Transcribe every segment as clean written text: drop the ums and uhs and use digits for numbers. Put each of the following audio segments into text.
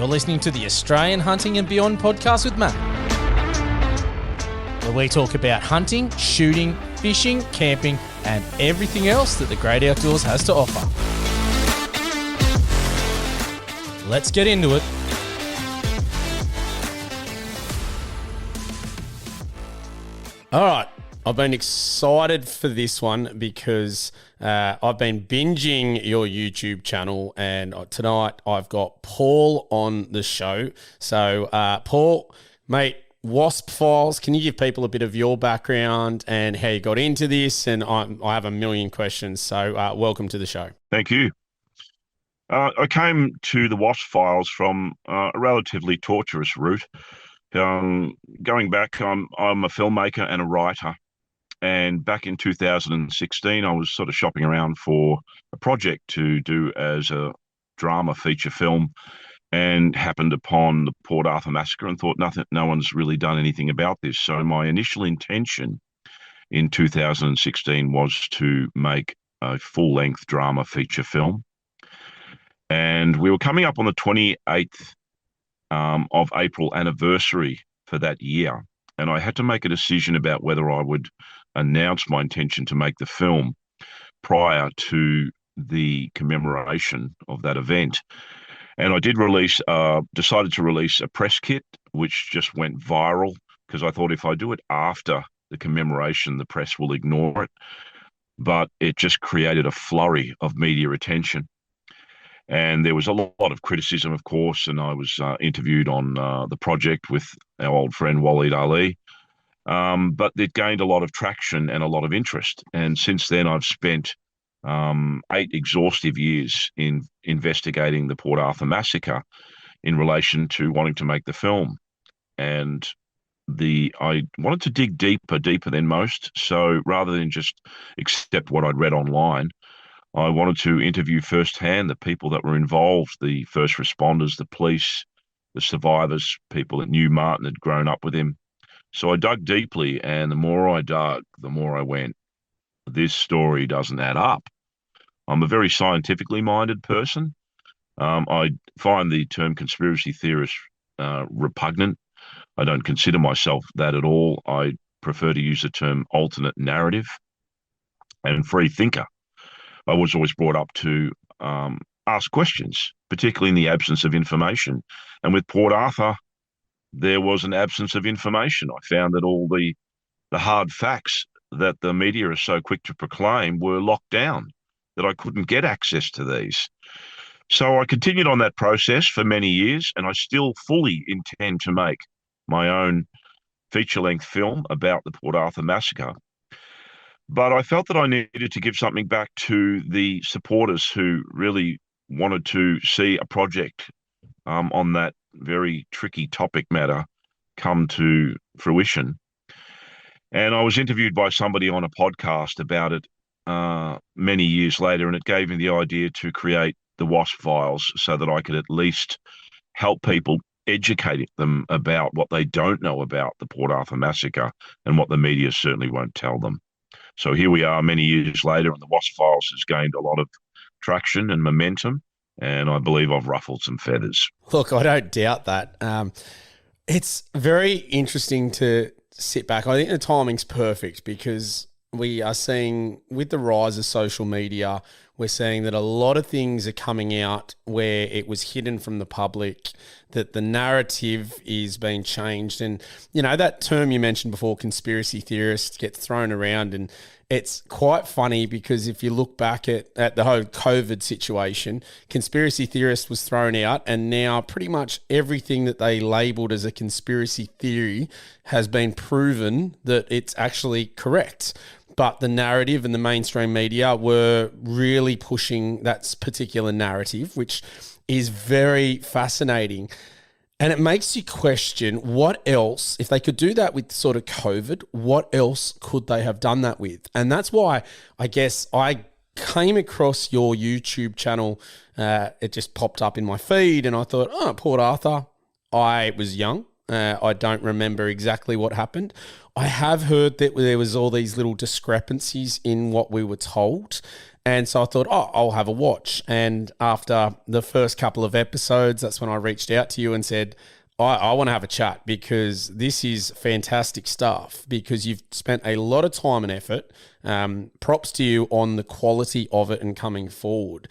You're listening to the Australian Hunting and Beyond podcast with Matt, where we talk about hunting, shooting, fishing, camping, and everything else that the great outdoors has to offer. Let's get into it. All right. I've been excited for this one because I've been binging your YouTube channel, and tonight I've got Paul on the show. So, Paul, mate, WASP Files, can you give people a bit of your background and how you got into this? And I have a million questions, so welcome to the show. Thank you. I came to the WASP Files from a relatively torturous route. Going back, I'm a filmmaker and a writer. And back in 2016, I was sort of shopping around for a project to do as a drama feature film, and happened upon the Port Arthur Massacre and thought no one's really done anything about this. So my initial intention in 2016 was to make a full-length drama feature film. And we were coming up on the 28th of April anniversary for that year. And I had to make a decision about whether I would announce my intention to make the film prior to the commemoration of that event. And I did decided to release a press kit, which just went viral, because I thought if I do it after the commemoration, the press will ignore it. But it just created a flurry of media attention. And there was a lot of criticism, of course, and I was interviewed on the project with our old friend Waleed Ali. But it gained a lot of traction and a lot of interest. And since then, I've spent 8 exhaustive years in investigating the Port Arthur Massacre in relation to wanting to make the film. And I wanted to dig deeper than most. So rather than just accept what I'd read online, I wanted to interview firsthand the people that were involved, the first responders, the police, the survivors, people that knew Martin, had grown up with him. So I dug deeply, and the more I dug, the more I went, this story doesn't add up. I'm a very scientifically minded person. I find the term conspiracy theorist repugnant. I don't consider myself that at all. I prefer to use the term alternate narrative and free thinker. I was always brought up to ask questions, particularly in the absence of information. And with Port Arthur, there was an absence of information. I found that all the hard facts that the media are so quick to proclaim were locked down, that I couldn't get access to these. So I continued on that process for many years, and I still fully intend to make my own feature-length film about the Port Arthur Massacre. But I felt that I needed to give something back to the supporters who really wanted to see a project on that very tricky topic matter come to fruition. And I was interviewed by somebody on a podcast about it many years later, and it gave me the idea to create the WASP Files so that I could at least help people, educate them about what they don't know about the Port Arthur Massacre and what the media certainly won't tell them. So here we are many years later, and the WASP Files has gained a lot of traction and momentum, and I believe I've ruffled some feathers. Look, I don't doubt that. It's very interesting to sit back. I think the timing's perfect because we are seeing, with the rise of social media, we're seeing that a lot of things are coming out where it was hidden from the public, that the narrative is being changed. And, you know, that term you mentioned before, conspiracy theorists, gets thrown around, and it's quite funny because if you look back at the whole COVID situation, conspiracy theorist was thrown out, and now pretty much everything that they labeled as a conspiracy theory has been proven that it's actually correct. But the narrative and the mainstream media were really pushing that particular narrative, which is very fascinating. And it makes you question what else, if they could do that with sort of COVID, what else could they have done that with? And that's why I guess I came across your YouTube channel. It just popped up in my feed, and I thought, oh, Port Arthur. I was young. I don't remember exactly what happened. I have heard that there was all these little discrepancies in what we were told. And so I thought, oh, I'll have a watch. And after the first couple of episodes, that's when I reached out to you and said, I want to have a chat because this is fantastic stuff because you've spent a lot of time and effort. Props to you on the quality of it and coming forward.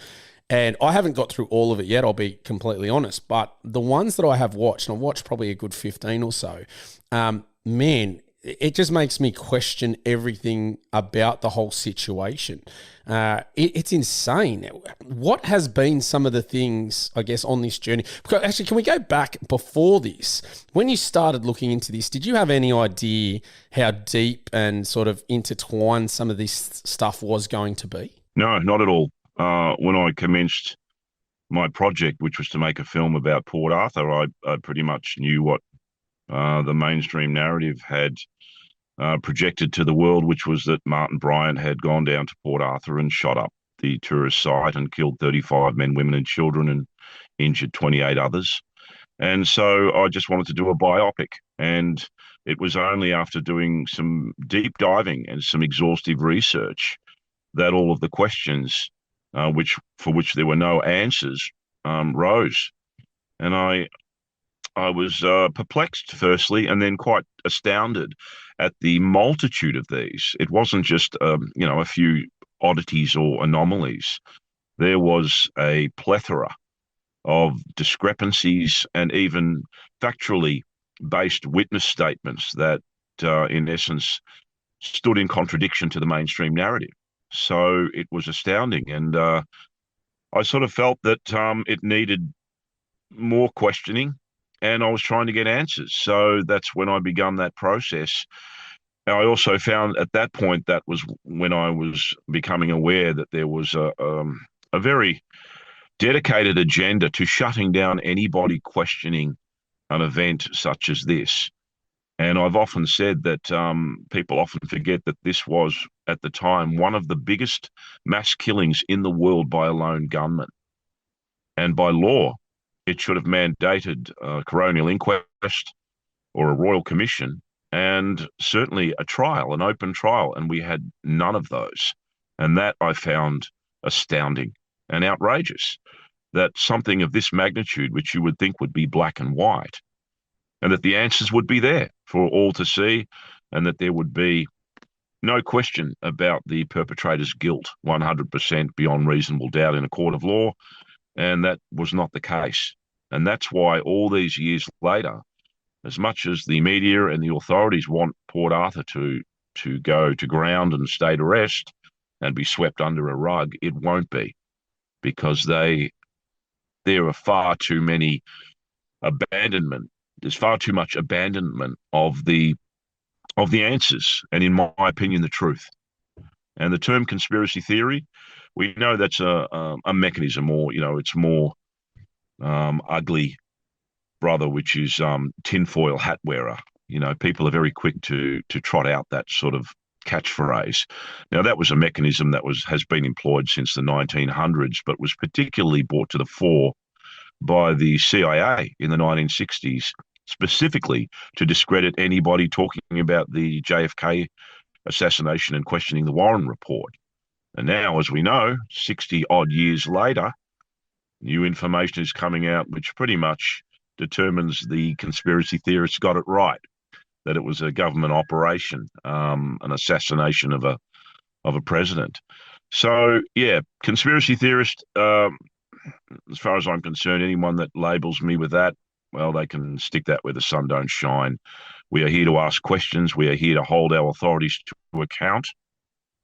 And I haven't got through all of it yet, I'll be completely honest. But the ones that I have watched, and I've watched probably a good 15 or so, man, it just makes me question everything about the whole situation. It's insane. What has been some of the things, I guess, on this journey? Because actually, can we go back before this? When you started looking into this, did you have any idea how deep and sort of intertwined some of this stuff was going to be? No, not at all. When I commenced my project, which was to make a film about Port Arthur, I pretty much knew what the mainstream narrative had projected to the world, which was that Martin Bryant had gone down to Port Arthur and shot up the tourist site and killed 35 men, women, and children and injured 28 others. And so I just wanted to do a biopic. And it was only after doing some deep diving and some exhaustive research that all of the questions, for which there were no answers, rose. And I was perplexed, firstly, and then quite astounded at the multitude of these. It wasn't just, a few oddities or anomalies. There was a plethora of discrepancies and even factually based witness statements that, in essence, stood in contradiction to the mainstream narrative. So it was astounding. And I sort of felt that it needed more questioning, and I was trying to get answers. So that's when I began that process. And I also found at that point, that was when I was becoming aware that there was a very dedicated agenda to shutting down anybody questioning an event such as this. And I've often said that people often forget that this was, at the time, one of the biggest mass killings in the world by a lone gunman. And by law, it should have mandated a coronial inquest or a royal commission and certainly a trial, an open trial. And we had none of those. And that I found astounding and outrageous, that something of this magnitude, which you would think would be black and white, and that the answers would be there for all to see, and that there would be no question about the perpetrator's guilt, 100% beyond reasonable doubt in a court of law. And that was not the case. And that's why all these years later, as much as the media and the authorities want Port Arthur to go to ground and state arrest and be swept under a rug, it won't be, because there are far too many abandonment. There's far too much abandonment of the answers, and in my opinion, the truth. And the term conspiracy theory, we know that's a mechanism, or it's more ugly brother, which is tinfoil hat wearer. People are very quick to trot out that sort of catchphrase. Now, that was a mechanism that has been employed since the 1900s, but was particularly brought to the fore by the CIA in the 1960s, specifically to discredit anybody talking about the JFK assassination and questioning the Warren report. And now, as we know, 60 odd years later, new information is coming out which pretty much determines the conspiracy theorists got it right, that it was a government operation, an assassination of a president. So, yeah, conspiracy theorist, as far as I'm concerned, anyone that labels me with that, well, they can stick that where the sun don't shine. We are here to ask questions. We are here to hold our authorities to account.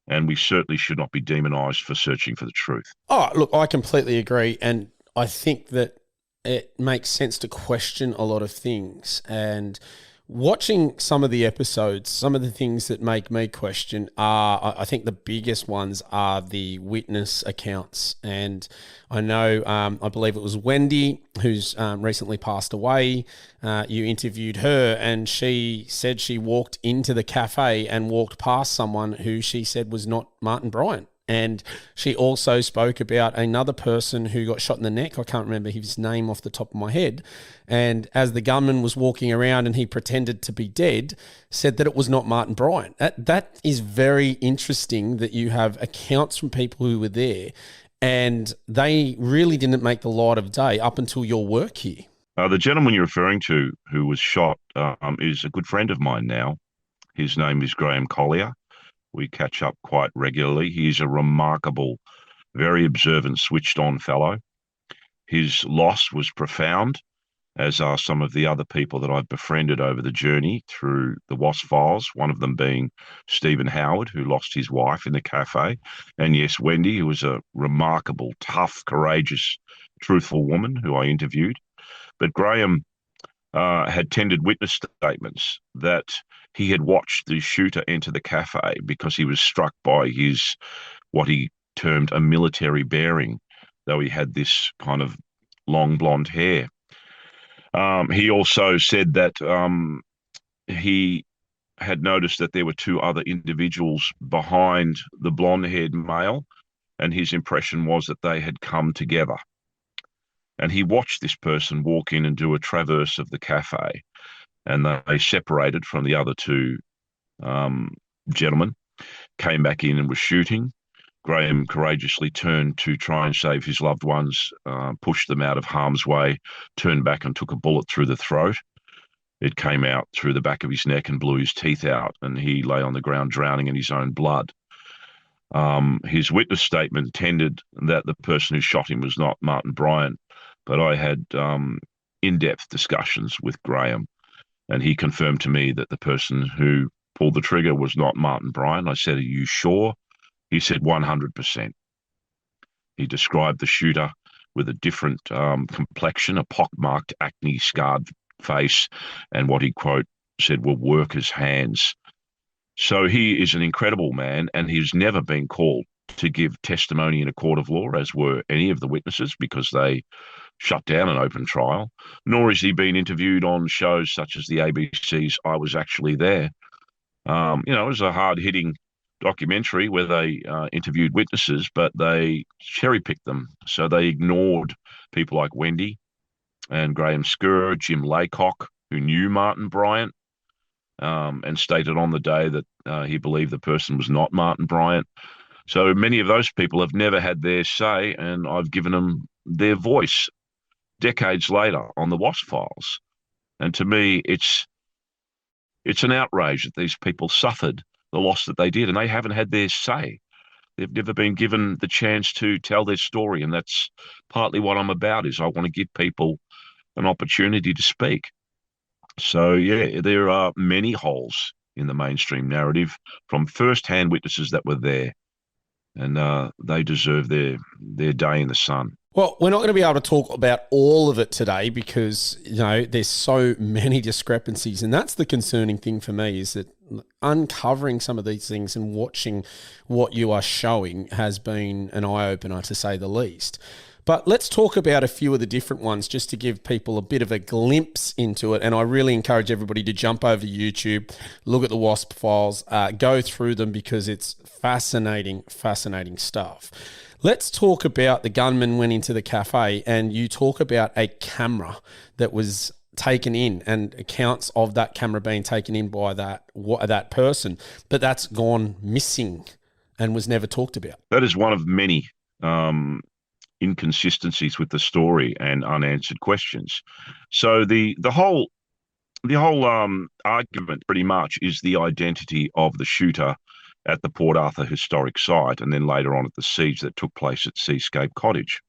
And we certainly should not be demonized for searching for the truth. Oh, look, I completely agree. And I think that it makes sense to question a lot of things. And watching some of the episodes, some of the things that make me question are, I think the biggest ones are the witness accounts. And I know, I believe it was Wendy, who's recently passed away. You interviewed her, and she said she walked into the cafe and walked past someone who she said was not Martin Bryant. And she also spoke about another person who got shot in the neck. I can't remember his name off the top of my head. And as the gunman was walking around and he pretended to be dead, said that it was not Martin Bryant. That is very interesting that you have accounts from people who were there and they really didn't make the light of day up until your work here. The gentleman you're referring to who was shot is a good friend of mine now. His name is Graham Collier. We catch up quite regularly. He's a remarkable, very observant, switched-on fellow. His loss was profound, as are some of the other people that I've befriended over the journey through the WASP Files, one of them being Stephen Howard, who lost his wife in the cafe, and yes, Wendy, who was a remarkable, tough, courageous, truthful woman who I interviewed. But Graham had tendered witness statements that he had watched the shooter enter the cafe because he was struck by his, what he termed a military bearing, though he had this kind of long blonde hair. He also said that he had noticed that there were two other individuals behind the blonde-haired male, and his impression was that they had come together. And he watched this person walk in and do a traverse of the cafe, and they separated from the other two gentlemen, came back in and were shooting. Graham courageously turned to try and save his loved ones, pushed them out of harm's way, turned back and took a bullet through the throat. It came out through the back of his neck and blew his teeth out, and he lay on the ground drowning in his own blood. His witness statement tended that the person who shot him was not Martin Bryant, but I had in-depth discussions with Graham, and he confirmed to me that the person who pulled the trigger was not Martin Bryant. I said, "Are you sure?" He said 100%. He described the shooter with a different complexion, a pockmarked, acne-scarred face, and what he, quote, said were workers' hands. So he is an incredible man, and he's never been called to give testimony in a court of law, as were any of the witnesses, because they shut down an open trial, nor has he been interviewed on shows such as the ABC's I Was Actually There. It was a hard-hitting documentary where they interviewed witnesses, but they cherry-picked them. So they ignored people like Wendy and Graham Skur, Jim Laycock, who knew Martin Bryant, and stated on the day that he believed the person was not Martin Bryant. So many of those people have never had their say, and I've given them their voice decades later on the WASP Files. And to me, it's an outrage that these people suffered the loss that they did, and they haven't had their say. They've never been given the chance to tell their story, and that's partly what I'm about, is I want to give people an opportunity to speak. So, yeah, there are many holes in the mainstream narrative from first-hand witnesses that were there, and they deserve their day in the sun. Well, we're not going to be able to talk about all of it today because, there's so many discrepancies. And that's the concerning thing for me, is that uncovering some of these things and watching what you are showing has been an eye-opener, to say the least. But let's talk about a few of the different ones just to give people a bit of a glimpse into it. And I really encourage everybody to jump over to YouTube, look at the WASP Files, go through them, because it's fascinating, fascinating stuff. Let's talk about the gunman went into the cafe, and you talk about a camera that was taken in and accounts of that camera being taken in by that person, but that's gone missing and was never talked about. That is one of many inconsistencies with the story and unanswered questions. So the whole argument pretty much is the identity of the shooter at the Port Arthur historic site, and then later on at the siege that took place at Seascape Cottage.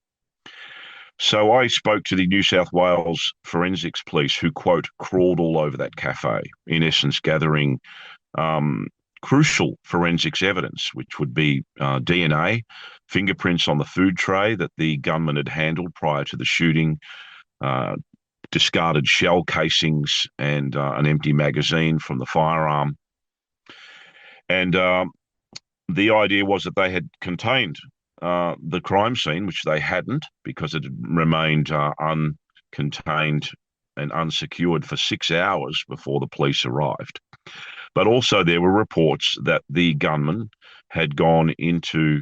So I spoke to the New South Wales forensics police, who, quote, crawled all over that cafe, in essence gathering crucial forensics evidence, which would be DNA, fingerprints on the food tray that the gunman had handled prior to the shooting, discarded shell casings, and an empty magazine from the firearm. And the idea was that they had contained the crime scene, which they hadn't, because it had remained uncontained and unsecured for 6 hours before the police arrived. But also there were reports that the gunman had gone into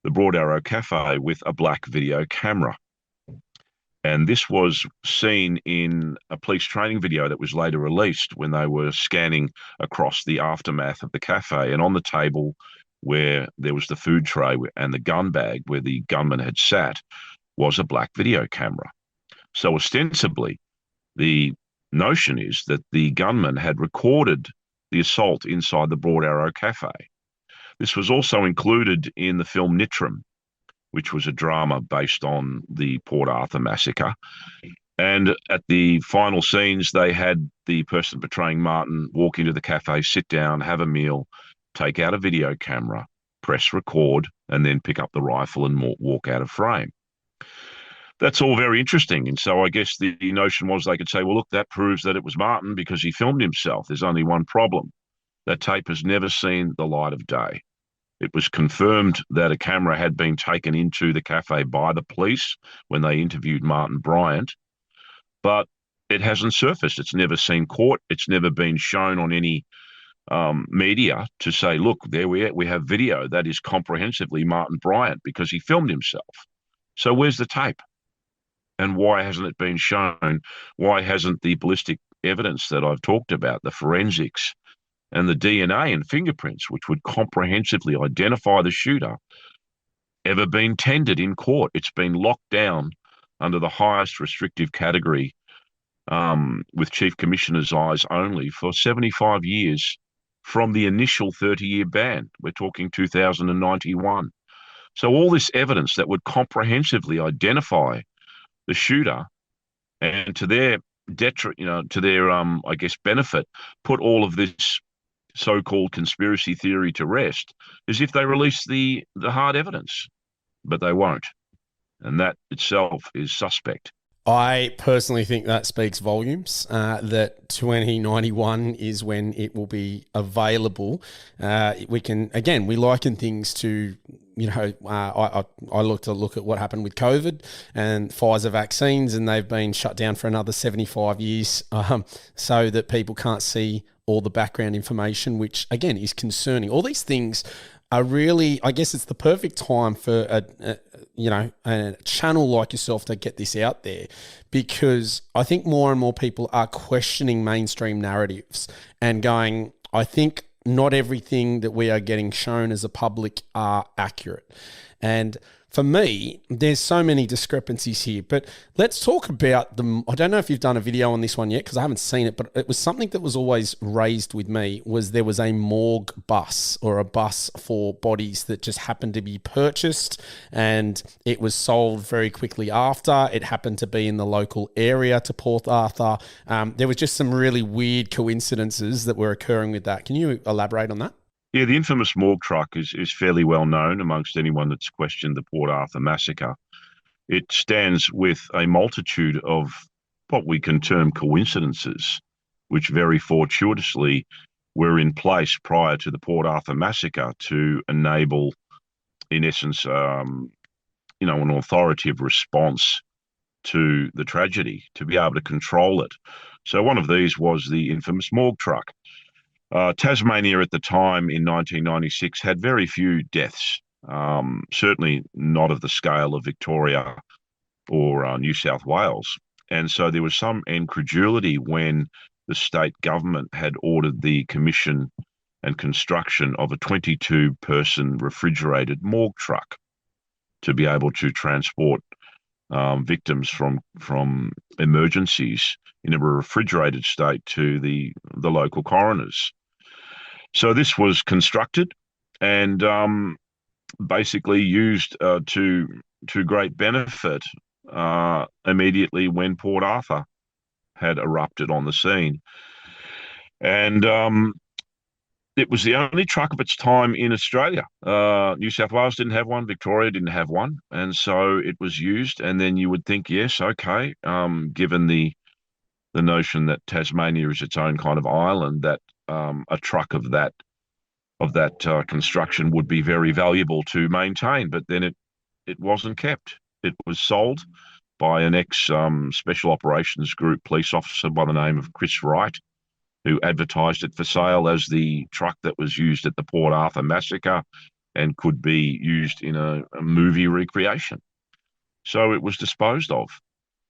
the Broad Arrow Cafe with a black video camera. And this was seen in a police training video that was later released when they were scanning across the aftermath of the cafe. And on the table where there was the food tray and the gun bag where the gunman had sat was a black video camera. So ostensibly, the notion is that the gunman had recorded the assault inside the Broad Arrow Cafe. This was also included in the film Nitram, which was a drama based on the Port Arthur massacre. And at the final scenes, they had the person portraying Martin walk into the cafe, sit down, have a meal, take out a video camera, press record, and then pick up the rifle and walk out of frame. That's all very interesting. And so I guess the notion was they could say, well, look, that proves that it was Martin because he filmed himself. There's only one problem. That tape has never seen the light of day. It was confirmed that a camera had been taken into the cafe by the police when they interviewed Martin Bryant, but it hasn't surfaced. It's never seen court. It's never been shown on any media to say, look, there we have video that is comprehensively Martin Bryant because he filmed himself. So where's the tape? And why hasn't it been shown? Why hasn't the ballistic evidence that I've talked about, the forensics and the DNA and fingerprints, which would comprehensively identify the shooter, ever been tendered in court? It's been locked down under the highest restrictive category with Chief Commissioner's eyes only for 75 years from the initial 30-year ban. We're talking 2091. So all this evidence that would comprehensively identify the shooter and to their to their I guess benefit, put all of this so-called conspiracy theory to rest, as if they release the hard evidence, but they won't, and that itself is suspect. I personally think that speaks volumes, that 2091 is when it will be available. We liken things to, I look at what happened with COVID and Pfizer vaccines, and they've been shut down for another 75 years so that people can't see all the background information, which again is concerning. All these things are really, I guess it's the perfect time for a channel like yourself to get this out there, because I think more and more people are questioning mainstream narratives and going, I think not everything that we are getting shown as a public are accurate. And for me, there's so many discrepancies here, but let's talk about them. I don't know if you've done a video on this one yet because I haven't seen it, but it was something that was always raised with me was there was a morgue bus or a bus for bodies that just happened to be purchased and it was sold very quickly after. It happened to be in the local area to Port Arthur. There was just some really weird coincidences that were occurring with that. Can you elaborate on that? Yeah, the infamous morgue truck is fairly well known amongst anyone that's questioned the Port Arthur massacre. It stands with a multitude of what we can term coincidences, which very fortuitously were in place prior to the Port Arthur massacre to enable, in essence, an authoritative response to the tragedy, to be able to control it. So one of these was the infamous morgue truck. Tasmania at the time in 1996 had very few deaths, certainly not of the scale of Victoria or New South Wales. And so there was some incredulity when the state government had ordered the commission and construction of a 22-person refrigerated morgue truck to be able to transport victims from emergencies in a refrigerated state to the local coroners. So this was constructed and basically used to great benefit immediately when Port Arthur had erupted on the scene. And it was the only truck of its time in Australia. New South Wales didn't have one, Victoria didn't have one, and so it was used. And then you would think, yes, okay, given the notion that Tasmania is its own kind of island, that a truck of that construction would be very valuable to maintain. But then it wasn't kept. It was sold by an ex Special Operations Group police officer by the name of Chris Wright, who advertised it for sale as the truck that was used at the Port Arthur massacre. and could be used in a movie recreation. So it was disposed of.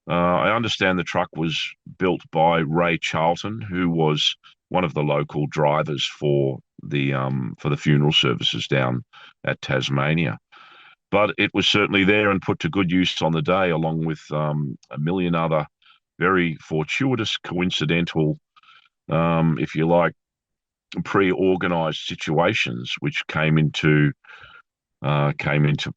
I understand the truck was built by Ray Charlton, who was one of the local drivers for the funeral services down at Tasmania. But it was certainly there and put to good use on the day, along with a million other very fortuitous, coincidental, if you like, pre-organized situations which came into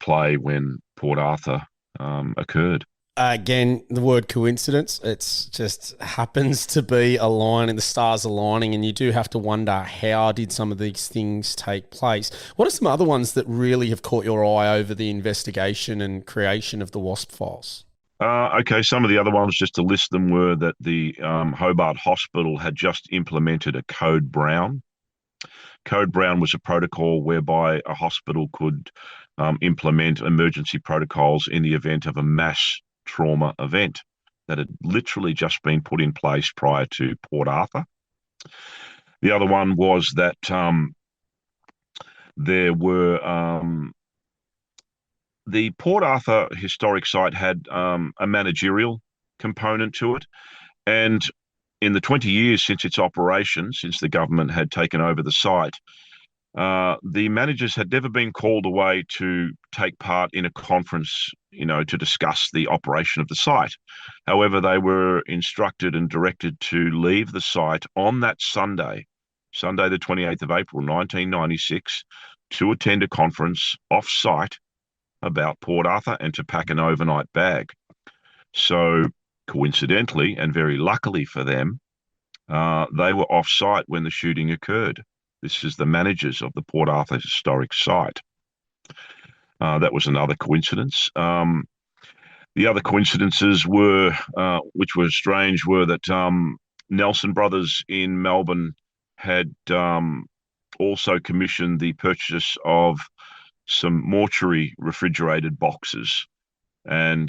play when Port Arthur occurred. Again, the word coincidence, it's just happens to be aligning, the stars aligning, and you do have to wonder, how did some of these things take place? What are some other ones that really have caught your eye over the investigation and creation of the WASP files? Okay, some of the other ones, just to list them, were that the Hobart Hospital had just implemented a Code Brown. Code Brown was a protocol whereby a hospital could implement emergency protocols in the event of a mass trauma event that had literally just been put in place prior to Port Arthur. The other one was that there were the Port Arthur historic site had a managerial component to it, and in the 20 years since its operation, since the government had taken over the site, the managers had never been called away to take part in a conference, to discuss the operation of the site. However, they were instructed and directed to leave the site on that Sunday, the 28th of April, 1996, to attend a conference off-site about Port Arthur and to pack an overnight bag. So, coincidentally, and very luckily for them, they were off-site when the shooting occurred. This is the managers of the Port Arthur historic site. That was another coincidence. The other coincidences were, which were strange, were that Nelson Brothers in Melbourne had also commissioned the purchase of some mortuary refrigerated boxes. And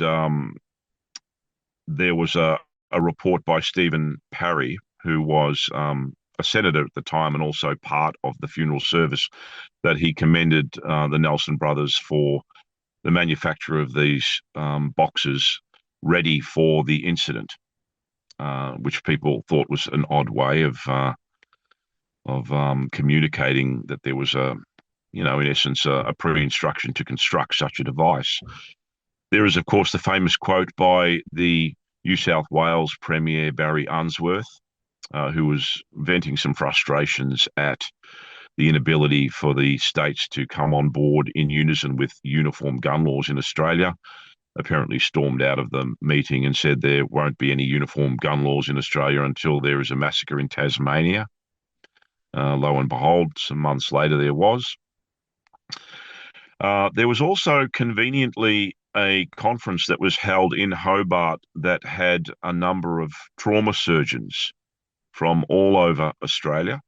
there was a report by Stephen Parry, who was a senator at the time and also part of the funeral service, that he commended the Nelson brothers for the manufacture of these boxes ready for the incident, which people thought was an odd way of communicating that there was in essence, a pre-instruction to construct such a device. There is, of course, the famous quote by the New South Wales Premier Barry Unsworth, who was venting some frustrations at the inability for the states to come on board in unison with uniform gun laws in Australia. Apparently stormed out of the meeting and said there won't be any uniform gun laws in Australia until there is a massacre in Tasmania. Lo and behold, some months later there was. There was also conveniently a conference that was held in Hobart that had a number of trauma surgeons from all over Australia,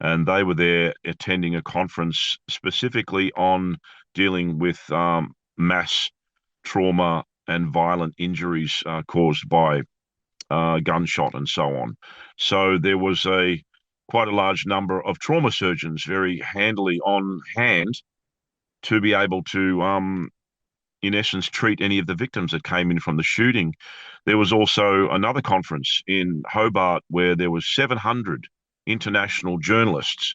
and they were there attending a conference specifically on dealing with mass trauma and violent injuries caused by gunshot and so on. So there was quite a large number of trauma surgeons very handily on hand to be able to, in essence, treat any of the victims that came in from the shooting. There was also another conference in Hobart where there was 700 international journalists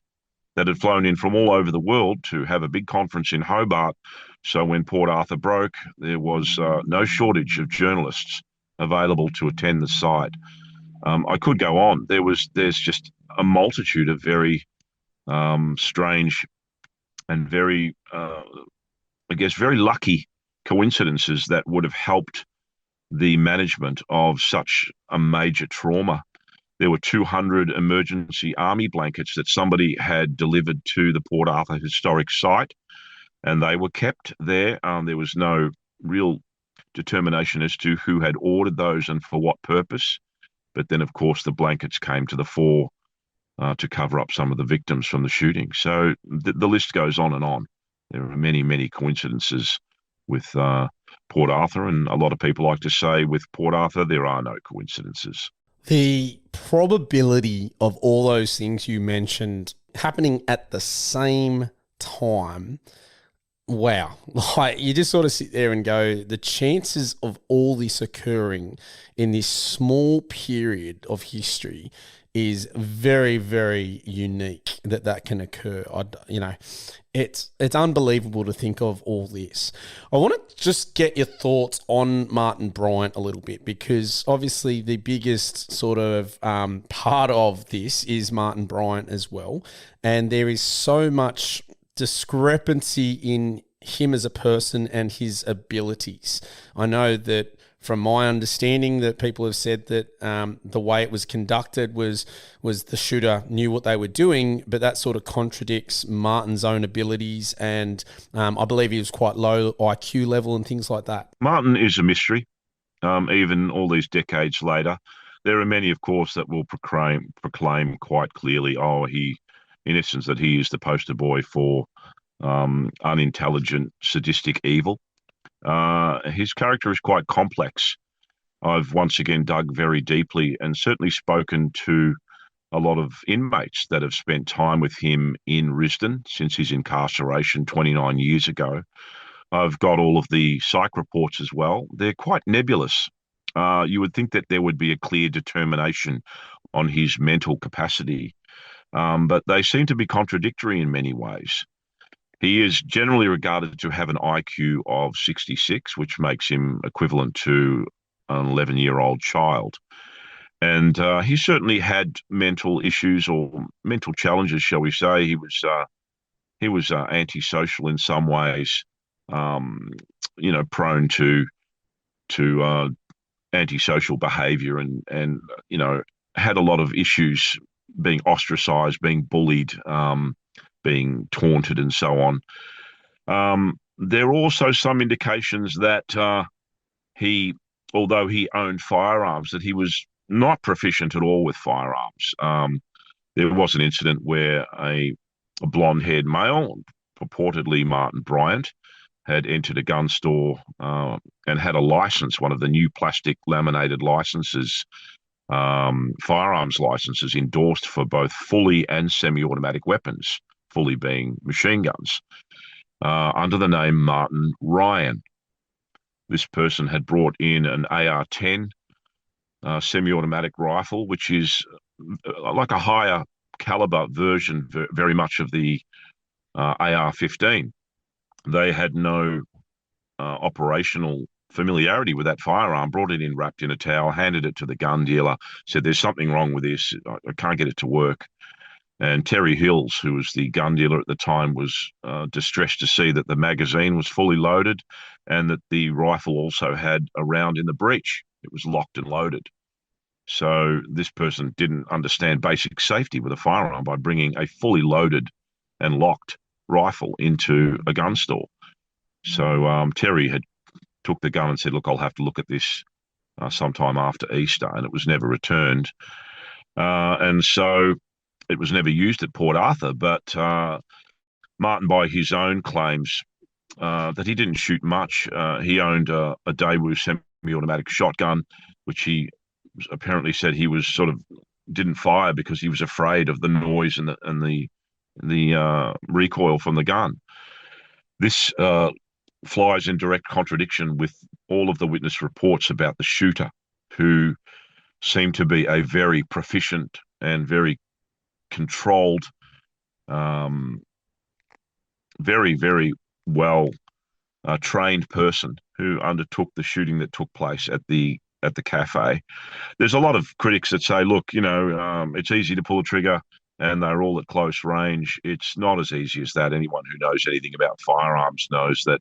that had flown in from all over the world to have a big conference in Hobart. So when Port Arthur broke, there was no shortage of journalists available to attend the site. I could go on. There's just a multitude of very strange and very, very lucky coincidences that would have helped the management of such a major trauma. There were 200 emergency army blankets that somebody had delivered to the Port Arthur historic site, and they were kept there. There was no real determination as to who had ordered those and for what purpose. But then, of course, the blankets came to the fore to cover up some of the victims from the shooting. So the list goes on and on. There are many, many coincidences with Port Arthur, and a lot of people like to say with Port Arthur, there are no coincidences. The probability of all those things you mentioned happening at the same time, wow. Like you just sort of sit there and go, the chances of all this occurring in this small period of history is very, very unique that that can occur. It's unbelievable to think of all this. I want to just get your thoughts on Martin Bryant a little bit because obviously the biggest sort of part of this is Martin Bryant as well, and there is so much discrepancy in him as a person and his abilities. I know that from my understanding that people have said that the way it was conducted was the shooter knew what they were doing, but that sort of contradicts Martin's own abilities, and I believe he was quite low IQ level and things like that. Martin is a mystery, even all these decades later. There are many, of course, that will proclaim quite clearly, in essence, that he is the poster boy for unintelligent, sadistic evil. His character is quite complex. I've once again dug very deeply and certainly spoken to a lot of inmates that have spent time with him in Risdon since his incarceration 29 years ago. I've got all of the psych reports as well. They're quite nebulous. You would think that there would be a clear determination on his mental capacity, but they seem to be contradictory in many ways. He is generally regarded to have an IQ of 66, which makes him equivalent to an 11-year-old child. And he certainly had mental issues or mental challenges, shall we say. He was antisocial in some ways, um, prone to antisocial behaviour, and had a lot of issues being ostracised, being bullied, being taunted, and so on. There are also some indications that he, although he owned firearms, that he was not proficient at all with firearms. There was an incident where a blonde-haired male, purportedly Martin Bryant, had entered a gun store and had a license, one of the new plastic laminated licenses, firearms licenses endorsed for both fully and semi-automatic weapons, fully being machine guns, under the name Martin Ryan. This person had brought in an AR-10 semi-automatic rifle, which is like a higher caliber version, very much of the AR-15. They had no operational familiarity with that firearm, brought it in wrapped in a towel, handed it to the gun dealer, said, "There's something wrong with this. I can't get it to work." And Terry Hills, who was the gun dealer at the time, was distressed to see that the magazine was fully loaded and that the rifle also had a round in the breech. It was locked and loaded. So this person didn't understand basic safety with a firearm by bringing a fully loaded and locked rifle into a gun store. So Terry had took the gun and said, "Look, I'll have to look at this sometime after Easter," and it was never returned. And so it was never used at Port Arthur, but Martin, by his own claims, that he didn't shoot much. He owned a Daewoo semi-automatic shotgun, which he apparently said he was sort of didn't fire because he was afraid of the noise and the recoil from the gun. This flies in direct contradiction with all of the witness reports about the shooter, who seemed to be a very proficient and very controlled, very, very well trained person who undertook the shooting that took place at the cafe. There's a lot of critics that say, look, it's easy to pull a trigger and they're all at close range. It's not as easy as that. Anyone who knows anything about firearms knows that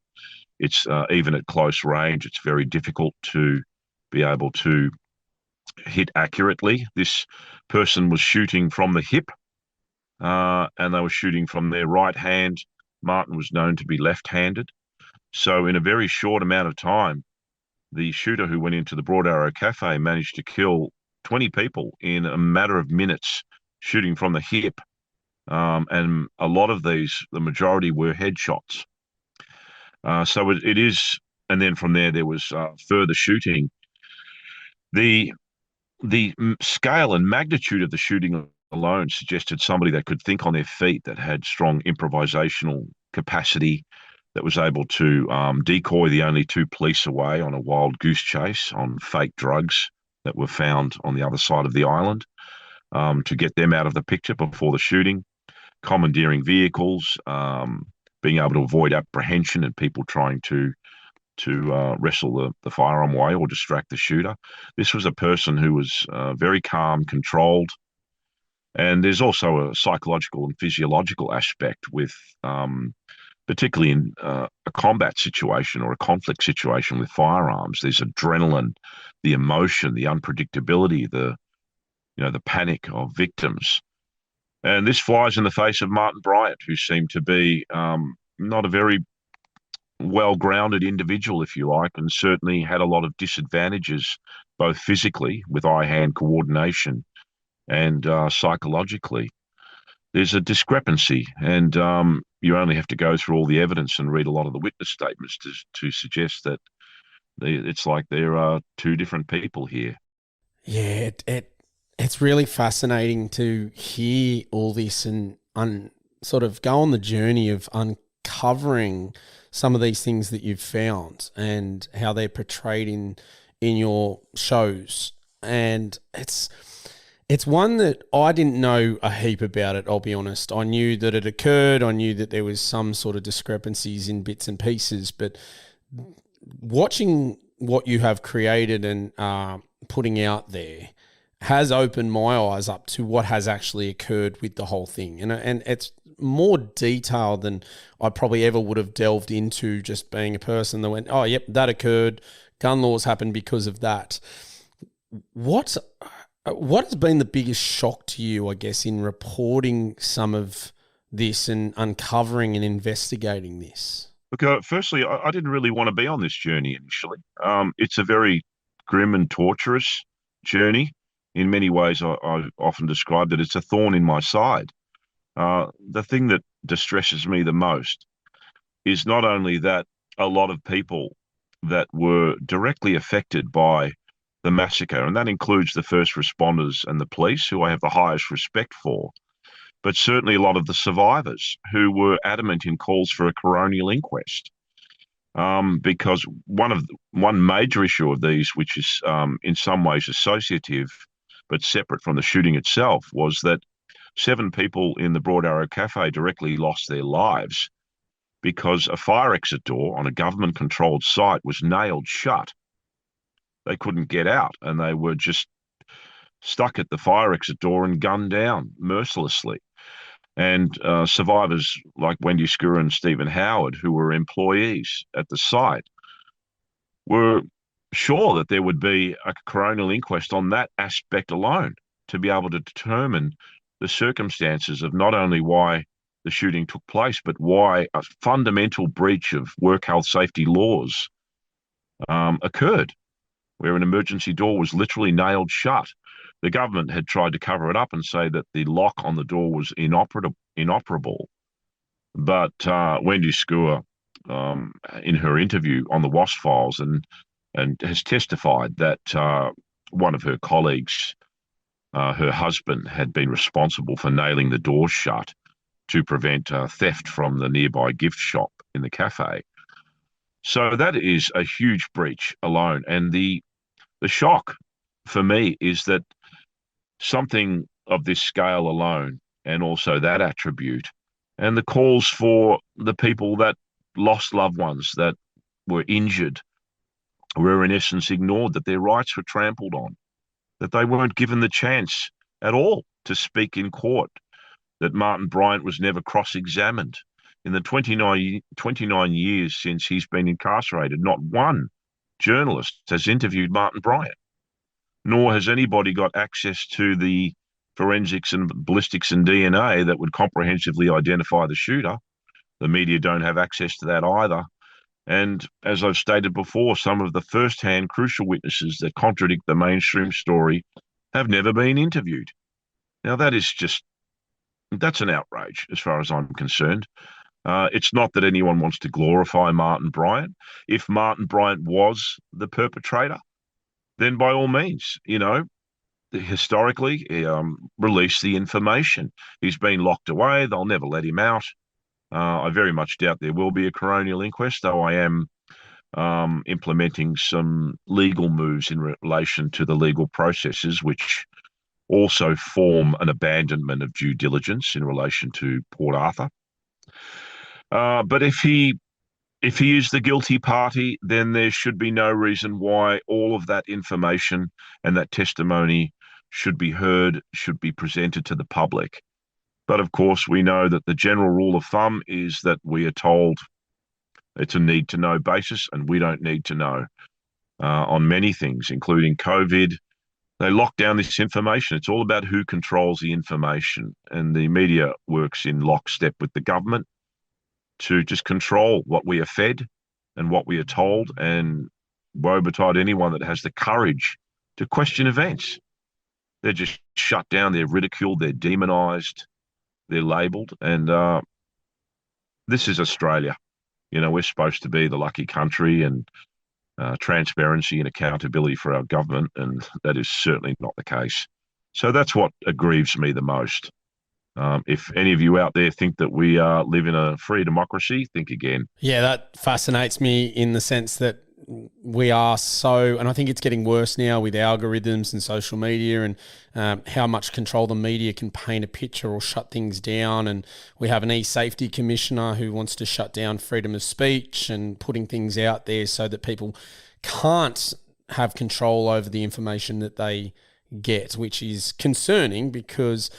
it's even at close range, it's very difficult to be able to hit accurately. This person was shooting from the hip, and they were shooting from their right hand. Martin was known to be left-handed. So in a very short amount of time, the shooter who went into the Broad Arrow Cafe managed to kill 20 people in a matter of minutes, shooting from the hip. And a lot of these, the majority were headshots. So it is, and then from there was further shooting. The scale and magnitude of the shooting alone suggested somebody that could think on their feet, that had strong improvisational capacity, that was able to decoy the only two police away on a wild goose chase on fake drugs that were found on the other side of the island, to get them out of the picture before the shooting, commandeering vehicles, being able to avoid apprehension and people trying to wrestle the firearm away or distract the shooter. This was a person who was very calm, controlled, and there's also a psychological and physiological aspect with, particularly in a combat situation or a conflict situation with firearms. There's adrenaline, the emotion, the unpredictability, the panic of victims. And this flies in the face of Martin Bryant, who seemed to be not a very well-grounded individual, if you like, and certainly had a lot of disadvantages, both physically with eye-hand coordination and psychologically. There's a discrepancy, and you only have to go through all the evidence and read a lot of the witness statements to suggest that it's like there are two different people here. Yeah, it's really fascinating to hear all this and sort of go on the journey of uncovering some of these things that you've found and how they're portrayed in your shows. And it's one that I didn't know a heap about it, I'll be honest. I knew that it occurred. I knew that there was some sort of discrepancies in bits and pieces, but watching what you have created and putting out there has opened my eyes up to what has actually occurred with the whole thing. And it's more detailed than I probably ever would have delved into just being a person that went, oh, yep, that occurred. Gun laws happened because of that. What has been the biggest shock to you, I guess, in reporting some of this and uncovering and investigating this? Look, firstly, I didn't really want to be on this journey initially. It's a very grim and torturous journey. In many ways, I often describe that it's a thorn in my side. The thing that distresses me the most is not only that a lot of people that were directly affected by the massacre, and that includes the first responders and the police, who I have the highest respect for, but certainly a lot of the survivors who were adamant in calls for a coronial inquest. Because one major issue of these, which is in some ways associative but separate from the shooting itself, was that 7 people in the Broad Arrow Cafe directly lost their lives because a fire exit door on a government-controlled site was nailed shut. They couldn't get out, and they were just stuck at the fire exit door and gunned down mercilessly. And survivors like Wendy Skura and Stephen Howard, who were employees at the site, were sure that there would be a coronial inquest on that aspect alone to be able to determine the circumstances of not only why the shooting took place, but why a fundamental breach of work health safety laws occurred, where an emergency door was literally nailed shut. The government had tried to cover it up and say that the lock on the door was inoperable. But Wendy Skua, in her interview on the WASP Files, and has testified that one of her colleagues, her husband, had been responsible for nailing the door shut to prevent theft from the nearby gift shop in the cafe. So that is a huge breach alone. And the shock for me is that something of this scale alone, and also that attribute, and the calls for the people that lost loved ones, that were injured, were in essence ignored, that their rights were trampled on, that they weren't given the chance at all to speak in court, that Martin Bryant was never cross-examined. In the 29 years since he's been incarcerated, not one journalist has interviewed Martin Bryant, nor has anybody got access to the forensics and ballistics and DNA that would comprehensively identify the shooter. The media don't have access to that either. And as I've stated before, some of the first-hand crucial witnesses that contradict the mainstream story have never been interviewed. Now, that's an outrage as far as I'm concerned. It's not that anyone wants to glorify Martin Bryant. If Martin Bryant was the perpetrator, then by all means, historically release the information. He's been locked away. They'll never let him out. I very much doubt there will be a coronial inquest, though I am implementing some legal moves in relation to the legal processes, which also form an abandonment of due diligence in relation to Port Arthur. But if he is the guilty party, then there should be no reason why all of that information and that testimony should be heard, should be presented to the public. But of course, we know that the general rule of thumb is that we are told it's a need to know basis, and we don't need to know on many things, including COVID. They lock down this information. It's all about who controls the information, and the media works in lockstep with the government to just control what we are fed and what we are told, and woe betide anyone that has the courage to question events. They're just shut down, they're ridiculed, they're demonized, they're labeled, and this is Australia. You know, we're supposed to be the lucky country and transparency and accountability for our government, and that is certainly not the case. So that's what aggrieves me the most. If any of you out there think that we live in a free democracy, think again. Yeah, that fascinates me in the sense that we are so, and I think it's getting worse now with algorithms and social media, and how much control the media can paint a picture or shut things down. And we have an e-safety commissioner who wants to shut down freedom of speech and putting things out there so that people can't have control over the information that they get, which is concerning because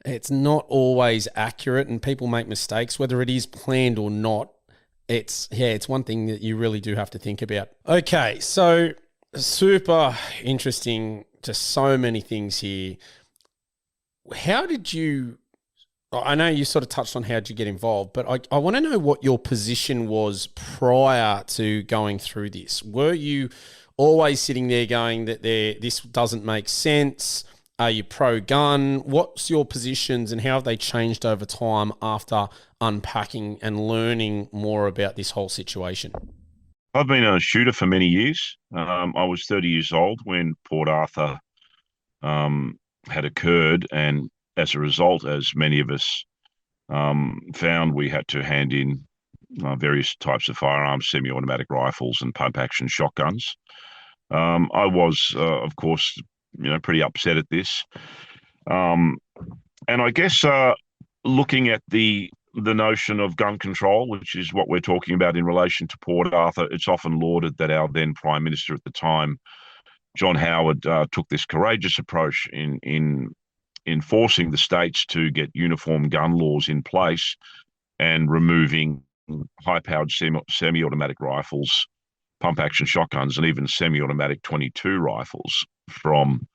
it's not always accurate and people make mistakes, whether it is planned or not. It's one thing that you really do have to think about. Okay, so super interesting, just so many things here. How did you, I know you sort of touched on how did you get involved, but I want to know what your position was prior to going through this. Were you always sitting there going that this doesn't make sense? Are you pro-gun? What's your positions and how have they changed over time after unpacking and learning more about this whole situation? I've been a shooter for many years. I was 30 years old when Port Arthur had occurred, and as a result, as many of us found, we had to hand in various types of firearms, semi-automatic rifles and pump-action shotguns. I was, of course, pretty upset at this. And I guess looking at the notion of gun control, which is what we're talking about in relation to Port Arthur, it's often lauded that our then Prime Minister at the time, John Howard, took this courageous approach in forcing the states to get uniform gun laws in place and removing high-powered semi-automatic rifles, pump-action shotguns, and even semi-automatic 22 rifles from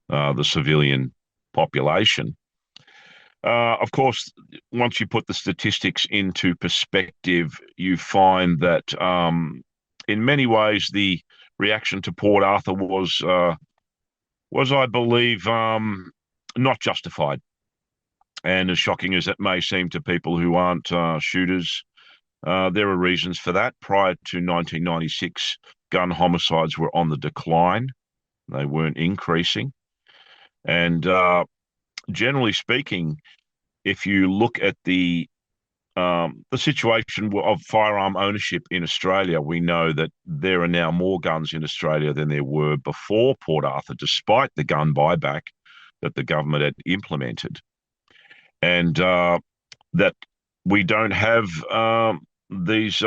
the civilian population. Of course, once you put the statistics into perspective, you find that in many ways the reaction to Port Arthur was I believe, not justified. And as shocking as it may seem to people who aren't shooters, there are reasons for that. Prior to 1996, gun homicides were on the decline. They weren't increasing. And generally speaking, if you look at the situation of firearm ownership in Australia, we know that there are now more guns in Australia than there were before Port Arthur, despite the gun buyback that the government had implemented. And that we don't have these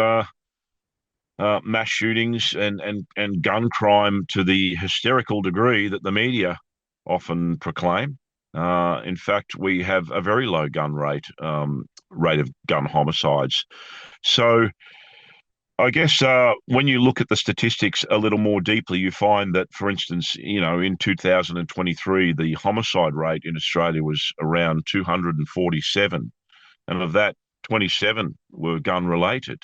mass shootings and gun crime to the hysterical degree that the media often proclaim. In fact, we have a very low gun rate of gun homicides. So I guess when you look at the statistics a little more deeply, you find that, for instance, in 2023, the homicide rate in Australia was around 247. And of that, 27 were gun related.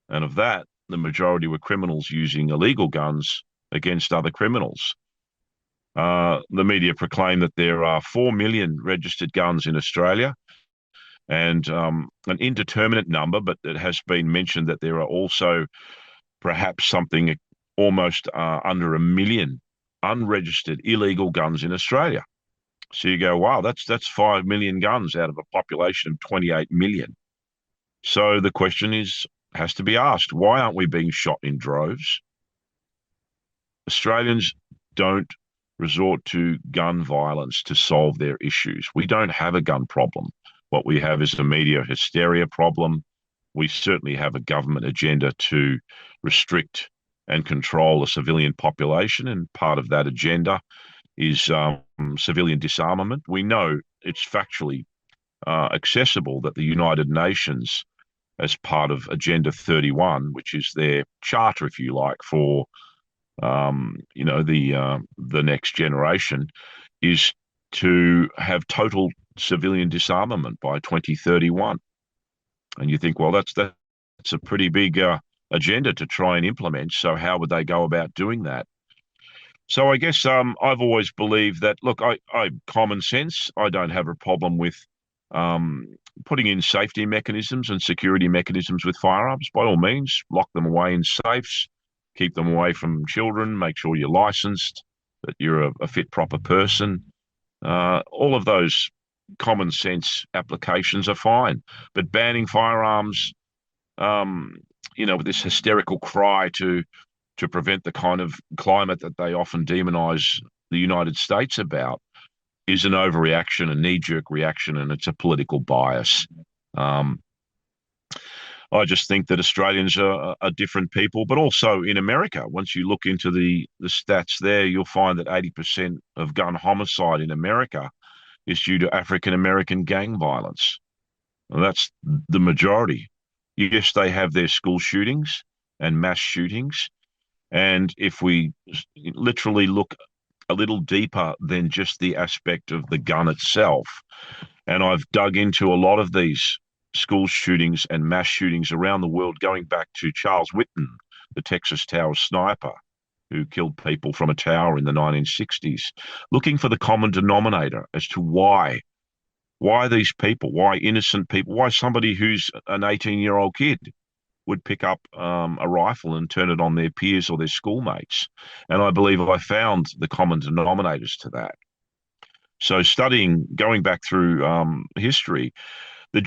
And of that, the majority were criminals using illegal guns against other criminals. The media proclaim that there are 4 million registered guns in Australia, and an indeterminate number, but it has been mentioned that there are also perhaps something almost under 1 million unregistered illegal guns in Australia. So you go, wow, that's 5 million guns out of a population of 28 million. So the question has to be asked, why aren't we being shot in droves? Australians don't resort to gun violence to solve their issues. We don't have a gun problem. What we have is a media hysteria problem. We certainly have a government agenda to restrict and control the civilian population, and part of that agenda is civilian disarmament. We know it's factually accessible that the United Nations, as part of Agenda 31, which is their charter, if you like, for the next generation, is to have total civilian disarmament by 2031. And you think, well, that's a pretty big agenda to try and implement. So how would they go about doing that? So I guess I've always believed that, look, I common sense. I don't have a problem with um, putting in safety mechanisms and security mechanisms with firearms. By all means, lock them away in safes, keep them away from children, make sure you're licensed, that you're a fit, proper person. All of those common sense applications are fine. But banning firearms, with this hysterical cry to prevent the kind of climate that they often demonize the United States about, is an overreaction, a knee-jerk reaction, and it's a political bias. Um, I just think that Australians are different people, but also in America, once you look into the stats there, you'll find that 80% of gun homicide in America is due to African American gang violence. And that's the majority. Yes, they have their school shootings and mass shootings. And if we literally look a little deeper than just the aspect of the gun itself, and I've dug into a lot of these school shootings and mass shootings around the world, going back to Charles Whitten, the Texas Tower sniper who killed people from a tower in the 1960s, looking for the common denominator as to why these people, why innocent people, why somebody who's an 18-year-old kid would pick up a rifle and turn it on their peers or their schoolmates. And I believe I found the common denominators to that. So going back through history, the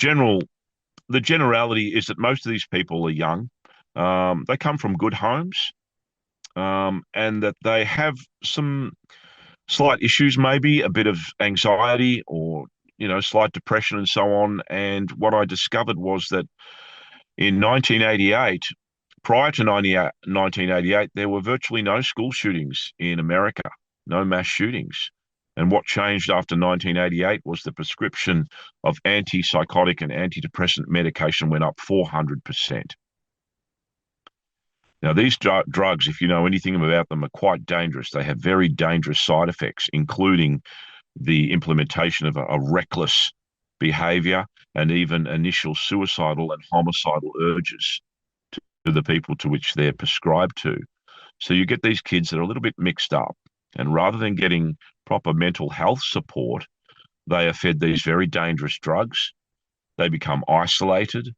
generality is that most of these people are young. They come from good homes, and that they have some slight issues, maybe a bit of anxiety or slight depression and so on. And what I discovered was that in 1988, prior to 1988, there were virtually no school shootings in America, no mass shootings. And what changed after 1988 was the prescription of antipsychotic and antidepressant medication went up 400%. Now, these drugs, if you know anything about them, are quite dangerous. They have very dangerous side effects, including the implementation of a reckless behavior and even initial suicidal and homicidal urges to the people to which they're prescribed to. So you get these kids that are a little bit mixed up, and rather than getting proper mental health support, they are fed these very dangerous drugs. They become isolated.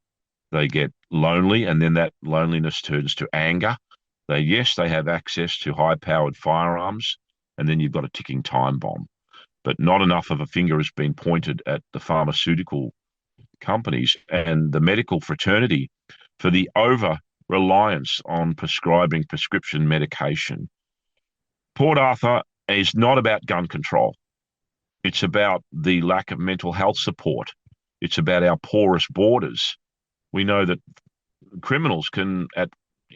They get lonely, and then that loneliness turns to anger. They have access to high-powered firearms, and then you've got a ticking time bomb. But not enough of a finger has been pointed at the pharmaceutical companies and the medical fraternity for the over-reliance on prescribing prescription medication. Port Arthur is not about gun control. It's about the lack of mental health support. It's about our porous borders. We know that criminals can,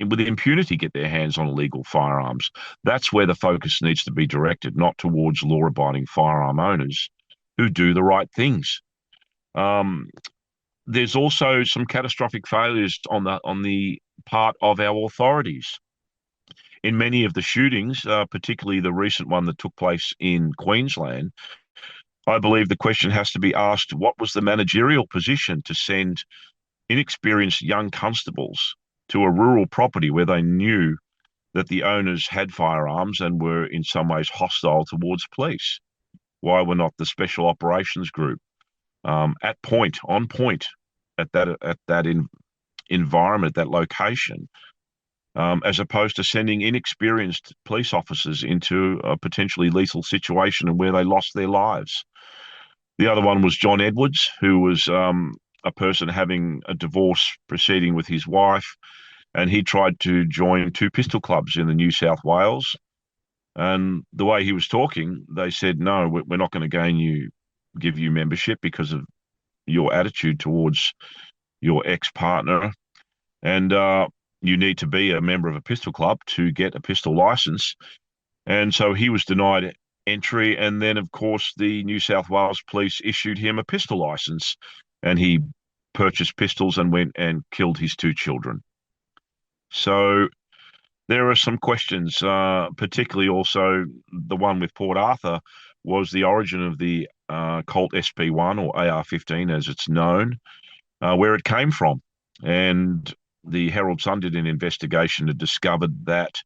with impunity, get their hands on illegal firearms. That's where the focus needs to be directed, not towards law-abiding firearm owners who do the right things. There's also some catastrophic failures on the part of our authorities. In many of the shootings, particularly the recent one that took place in Queensland, I believe the question has to be asked, what was the managerial position to send inexperienced young constables to a rural property where they knew that the owners had firearms and were in some ways hostile towards police? Why were not the special operations group on point at that environment, that location? as opposed to sending inexperienced police officers into a potentially lethal situation and where they lost their lives. The other one was John Edwards, who was a person having a divorce proceeding with his wife, and he tried to join two pistol clubs in the New South Wales. And the way he was talking, they said, "No, we're not going to give you membership because of your attitude towards your ex-partner, and you need to be a member of a pistol club to get a pistol license." And so he was denied entry. And then, of course, the New South Wales police issued him a pistol license, and he purchased pistols and went and killed his two children. So there are some questions, particularly also the one with Port Arthur was the origin of the Colt SP1 or AR-15 as it's known, where it came from. And the Herald Sun did an investigation and discovered that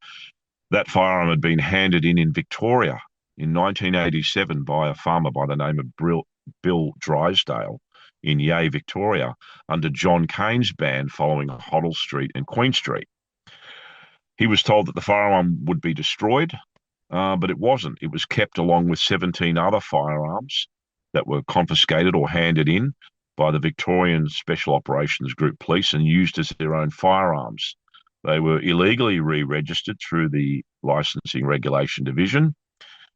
that firearm had been handed in Victoria in 1987 by a farmer by the name of Bill Drysdale in Yea, Victoria, under John Cain's ban following Hoddle Street and Queen Street. He was told that the firearm would be destroyed, but it wasn't. It was kept along with 17 other firearms that were confiscated or handed in by the Victorian Special Operations Group Police and used as their own firearms. They were illegally re-registered through the Licensing Regulation Division,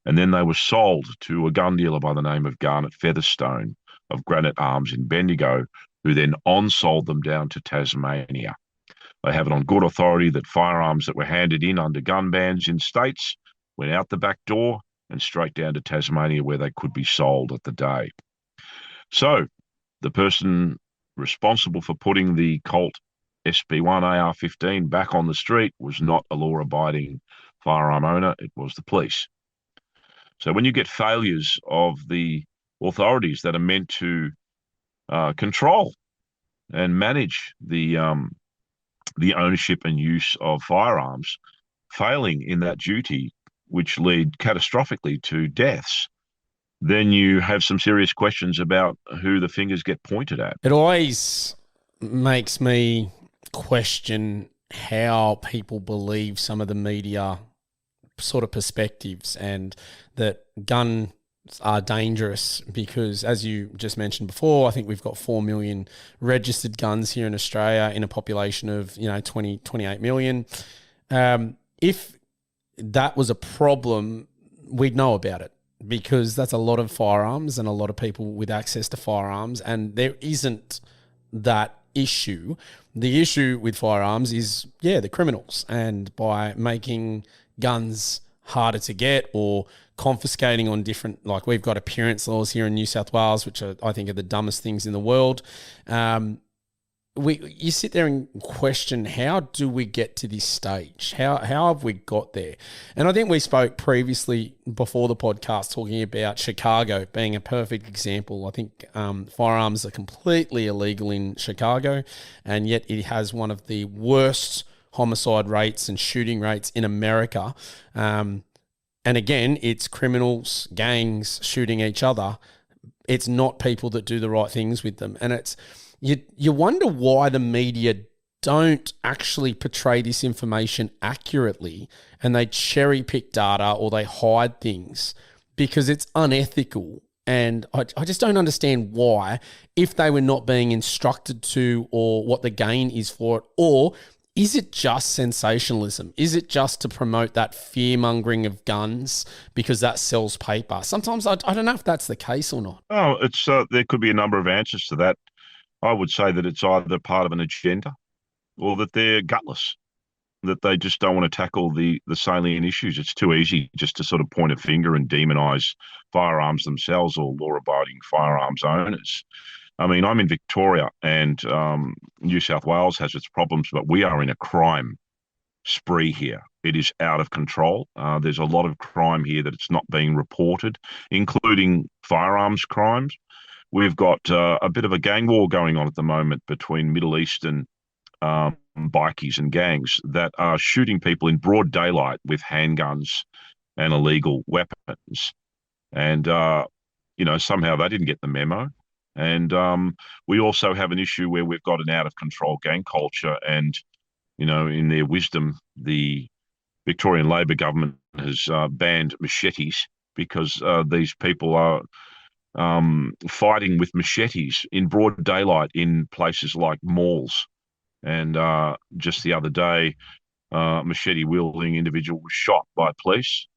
and then they were sold to a gun dealer by the name of Garnet Featherstone of Granite Arms in Bendigo, who then on-sold them down to Tasmania. They have it on good authority that firearms that were handed in under gun bans in states went out the back door and straight down to Tasmania where they could be sold at the day. So the person responsible for putting the Colt SP1 AR-15 back on the street was not a law-abiding firearm owner, it was the police. So when you get failures of the authorities that are meant to control and manage the ownership and use of firearms, failing in that duty, which lead catastrophically to deaths, then you have some serious questions about who the fingers get pointed at. It always makes me question how people believe some of the media sort of perspectives and that guns are dangerous because, as you just mentioned before, I think we've got 4 million registered guns here in Australia in a population of 28 million. If that was a problem, we'd know about it because that's a lot of firearms and a lot of people with access to firearms, and there isn't that issue. The issue with firearms is, the criminals, and by making guns harder to get or confiscating on different, like we've got appearance laws here in New South Wales, which I think are the dumbest things in the world. You sit there and question, how do we get to this stage? How have we got there? And I think we spoke previously before the podcast talking about Chicago being a perfect example. I think firearms are completely illegal in Chicago, and yet it has one of the worst homicide rates and shooting rates in America. And again, it's criminals, gangs shooting each other. It's not people that do the right things with them. And it's you wonder why the media don't actually portray this information accurately, and they cherry pick data or they hide things because it's unethical. And I just don't understand why, if they were not being instructed to, or what the gain is for it, or is it just sensationalism? Is it just to promote that fear-mongering of guns because that sells paper? Sometimes I don't know if that's the case or not. Oh, it's there could be a number of answers to that. I would say that it's either part of an agenda or that they're gutless, that they just don't want to tackle the salient issues. It's too easy just to sort of point a finger and demonize firearms themselves or law-abiding firearms owners. I mean, I'm in Victoria, and New South Wales has its problems, but we are in a crime spree here. It is out of control. There's a lot of crime here that it's not being reported, including firearms crimes. We've got a bit of a gang war going on at the moment between Middle Eastern bikies and gangs that are shooting people in broad daylight with handguns and illegal weapons. And, somehow they didn't get the memo. And we also have an issue where we've got an out of control gang culture, and in their wisdom, the Victorian Labor government has banned machetes because these people are fighting with machetes in broad daylight in places like malls. And just the other day, machete wielding individual was shot by police.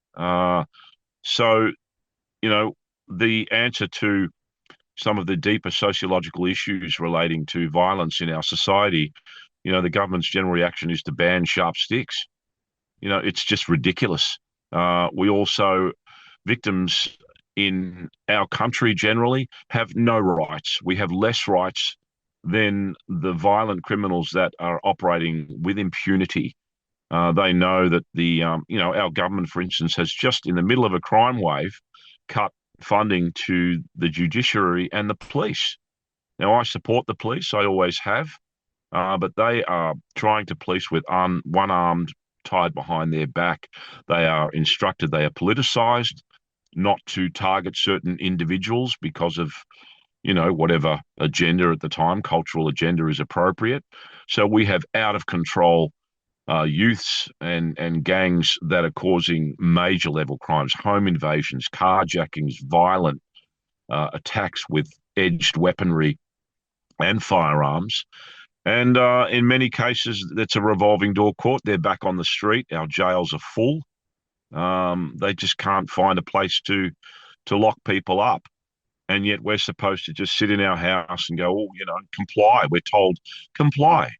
So, you know, the answer to some of the deeper sociological issues relating to violence in our society, the government's general reaction is to ban sharp sticks. It's just ridiculous. We also, victims in our country generally have no rights. We have less rights than the violent criminals that are operating with impunity. They know that our government, for instance, has just in the middle of a crime wave cut funding to the judiciary and the police. Now, I support the police, I always have, but they are trying to police with one arm tied behind their back. They are instructed, they are politicized not to target certain individuals because of, whatever agenda at the time, cultural agenda is appropriate. So we have out of control youths and gangs that are causing major level crimes, home invasions, carjackings, violent attacks with edged weaponry and firearms. And in many cases, that's a revolving door court. They're back on the street. Our jails are full. They just can't find a place to lock people up. And yet we're supposed to just sit in our house and go, comply. We're told, comply.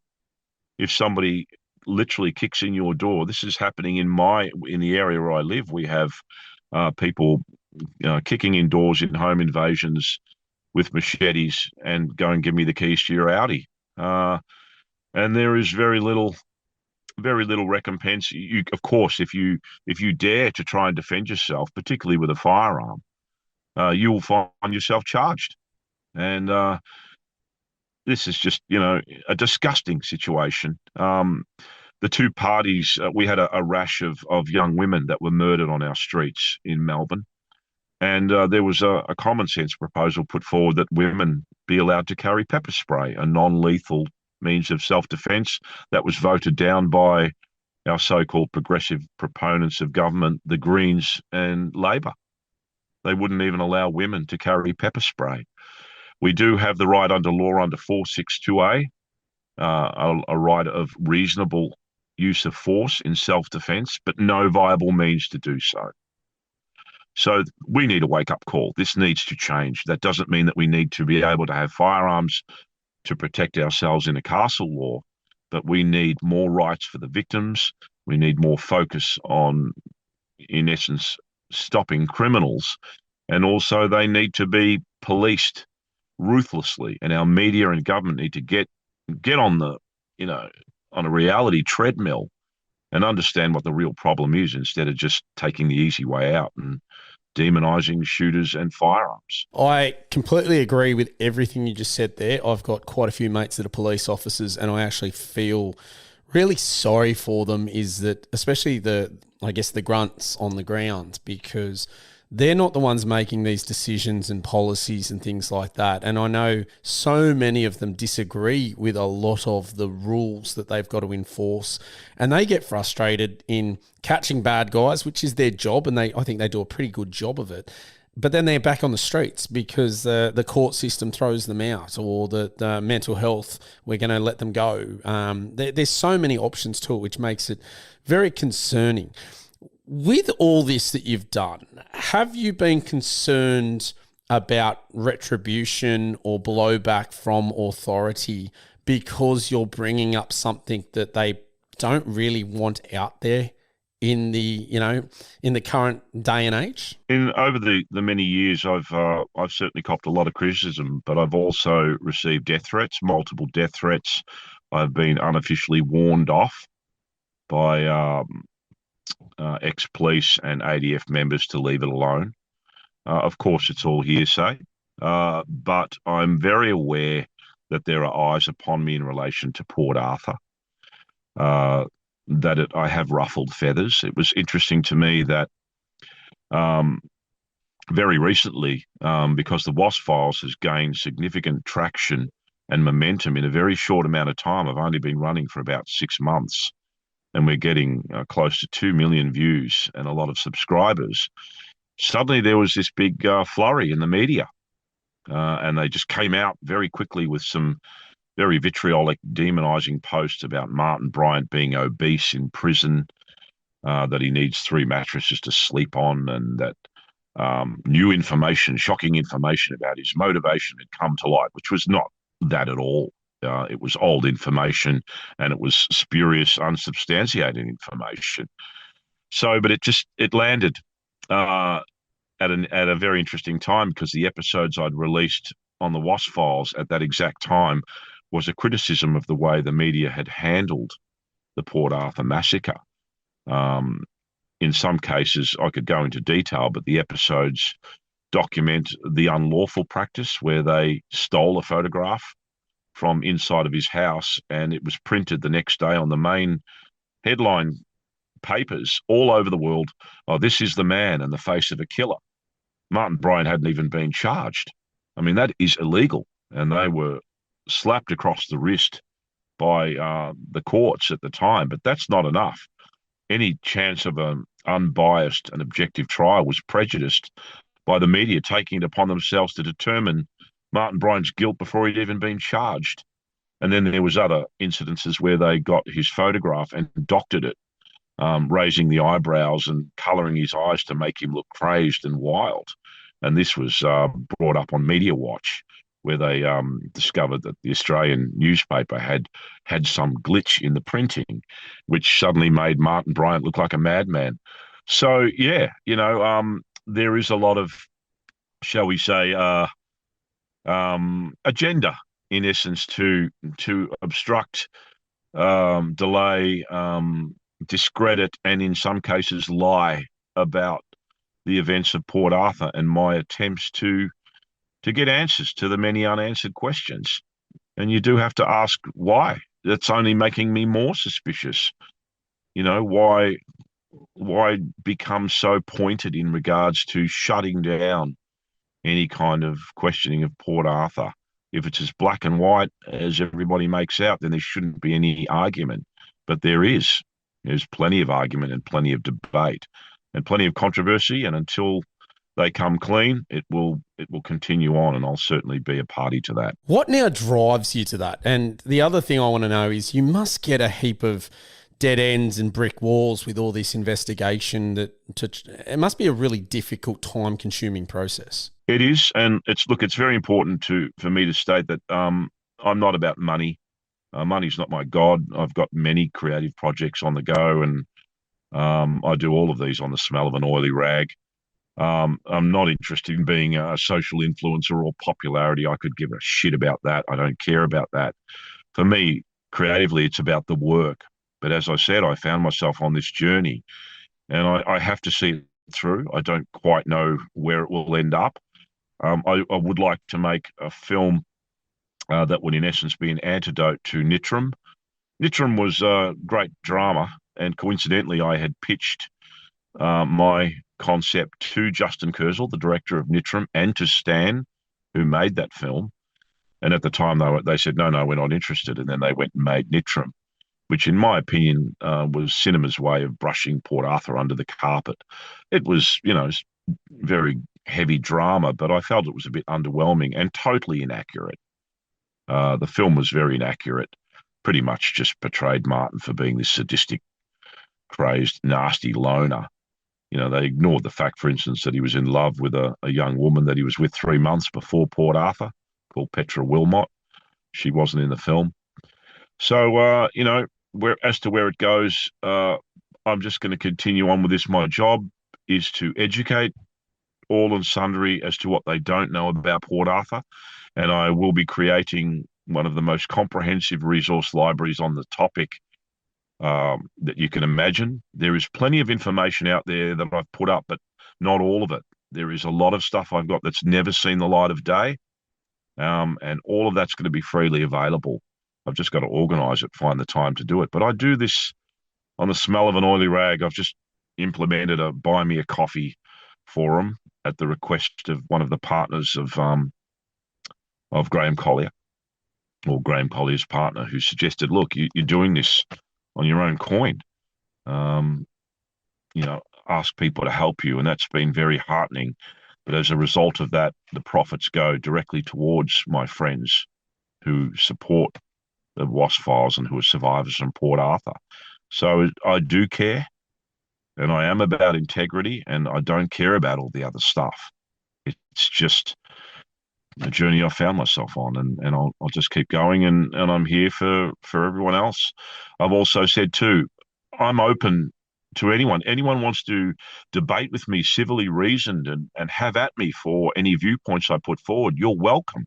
If somebody literally kicks in your door, this is happening in the area where I live. We have people kicking in doors in home invasions with machetes and go and give me the keys to your Audi. And there is very little recompense. Of course, if you dare to try and defend yourself, particularly with a firearm, you will find yourself charged. And this is just, a disgusting situation. The two parties, we had a rash of young women that were murdered on our streets in Melbourne. And there was a common sense proposal put forward that women be allowed to carry pepper spray, a non-lethal means of self-defense. That was voted down by our so-called progressive proponents of government, the Greens and Labor. They wouldn't even allow women to carry pepper spray. We do have the right under law under 462A, a right of reasonable use of force in self-defense, but no viable means to do so. So we need a wake-up call. This needs to change. That doesn't mean that we need to be able to have firearms to protect ourselves in a castle law, but we need more rights for the victims. We need more focus on, in essence, stopping criminals. And also they need to be policed ruthlessly. And our media and government need to get on on a reality treadmill and understand what the real problem is instead of just taking the easy way out and demonizing shooters and firearms. I completely agree with everything you just said there. I've got quite a few mates that are police officers, and I actually feel really sorry for them, is that especially the grunts on the ground, because they're not the ones making these decisions and policies and things like that. And I know so many of them disagree with a lot of the rules that they've got to enforce. And they get frustrated in catching bad guys, which is their job. And I think they do a pretty good job of it. But then they're back on the streets because the court system throws them out, or the mental health, we're going to let them go. There's so many options to it, which makes it very concerning. With all this that you've done, have you been concerned about retribution or blowback from authority because you're bringing up something that they don't really want out there in the current day and age? Over the many years, I've certainly copped a lot of criticism, but I've also received death threats, multiple death threats. I've been unofficially warned off by ex-police and ADF members to leave it alone. Of course, it's all hearsay, but I'm very aware that there are eyes upon me in relation to Port Arthur, I have ruffled feathers. It was interesting to me that very recently, because the WASP Files has gained significant traction and momentum in a very short amount of time. I've only been running for about 6 months, and we're getting close to 2 million views and a lot of subscribers. Suddenly there was this big flurry in the media, and they just came out very quickly with some very vitriolic, demonizing posts about Martin Bryant being obese in prison, that he needs 3 mattresses to sleep on, and that new information, shocking information about his motivation had come to light, which was not that at all. It was old information, and it was spurious, unsubstantiated information. So, but it landed uh, at a very interesting time, because the episodes I'd released on the WASP Files at that exact time was a criticism of the way the media had handled the Port Arthur massacre. Um, in some cases, I could go into detail, but the episodes document the unlawful practice where they stole a photograph from inside of his house, and it was printed the next day on the main headline papers all over the world. Oh, this is the man and the face of a killer. Martin Bryant hadn't even been charged. I mean, that is illegal, and they were slapped across the wrist by the courts at the time. But that's not enough. Any chance of an unbiased and objective trial was prejudiced by the media taking it upon themselves to determine Martin Bryant's guilt before he'd even been charged. And then there was other incidences where they got his photograph and doctored it, raising the eyebrows and colouring his eyes to make him look crazed and wild. And this was brought up on Media Watch, where they discovered that the Australian newspaper had some glitch in the printing, which suddenly made Martin Bryant look like a madman. So yeah, there is a lot of, shall we say, agenda in essence to obstruct, delay, discredit, and in some cases lie about the events of Port Arthur and my attempts to get answers to the many unanswered questions. And you do have to ask why. That's only making me more suspicious. Why become so pointed in regards to shutting down any kind of questioning of Port Arthur? If it's as black and white as everybody makes out, then there shouldn't be any argument. But there is. There's plenty of argument and plenty of debate and plenty of controversy. And until they come clean, it will continue on, and I'll certainly be a party to that. What now drives you to that? And the other thing I want to know is, you must get a heap of dead ends and brick walls with all this investigation. It must be a really difficult, time-consuming process. It is, and it's very important for me to state that I'm not about money. Money's not my god. I've got many creative projects on the go, and I do all of these on the smell of an oily rag. I'm not interested in being a social influencer or popularity. I could give a shit about that. I don't care about that. For me, creatively, it's about the work. But as I said, I found myself on this journey, and I have to see it through. I don't quite know where it will end up. I would like to make a film that would, in essence, be an antidote to Nitram. Nitram was a great drama, and coincidentally, I had pitched my concept to Justin Kurzel, the director of Nitram, and to Stan, who made that film. And at the time, they said, no, we're not interested. And then they went and made Nitram, which, in my opinion, was cinema's way of brushing Port Arthur under the carpet. It was, very heavy drama, but I felt it was a bit underwhelming and totally inaccurate. The film was very inaccurate, pretty much just portrayed Martin for being this sadistic, crazed, nasty loner. They ignored the fact, for instance, that he was in love with a young woman that he was with 3 months before Port Arthur, called Petra Wilmot. She wasn't in the film. So, as to where it goes, I'm just going to continue on with this. My job is to educate all and sundry as to what they don't know about Port Arthur. And I will be creating one of the most comprehensive resource libraries on the topic that you can imagine. There is plenty of information out there that I've put up, but not all of it. There is a lot of stuff I've got that's never seen the light of day, and all of that's going to be freely available. I've just got to organise it, find the time to do it. But I do this on the smell of an oily rag. I've just implemented a buy me a coffee forum at the request of one of the partners of Graham Collier. or Graham Collier's partner, who suggested, look, you're doing this on your own coin. Ask people to help you. And that's been very heartening. But as a result of that, the profits go directly towards my friends who support the WASP Files and who are survivors from Port Arthur. So I do care, and I am about integrity, and I don't care about all the other stuff. It's just a journey I found myself on, and I'll just keep going, and I'm here for everyone else. I've also said too, I'm open to anyone. Anyone wants to debate with me, civilly reasoned, and have at me for any viewpoints I put forward. You're welcome.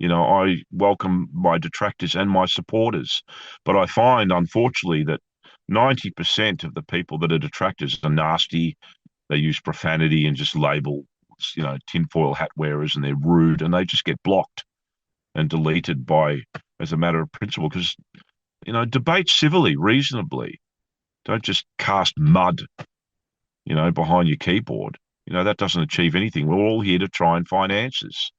I welcome my detractors and my supporters, but I find, unfortunately, that 90% of the people that are detractors are nasty. They use profanity and just label, tinfoil hat wearers, and they're rude, and they just get blocked and deleted as a matter of principle. Because, debate civilly, reasonably. Don't just cast mud, behind your keyboard. That doesn't achieve anything. We're all here to try and find answers.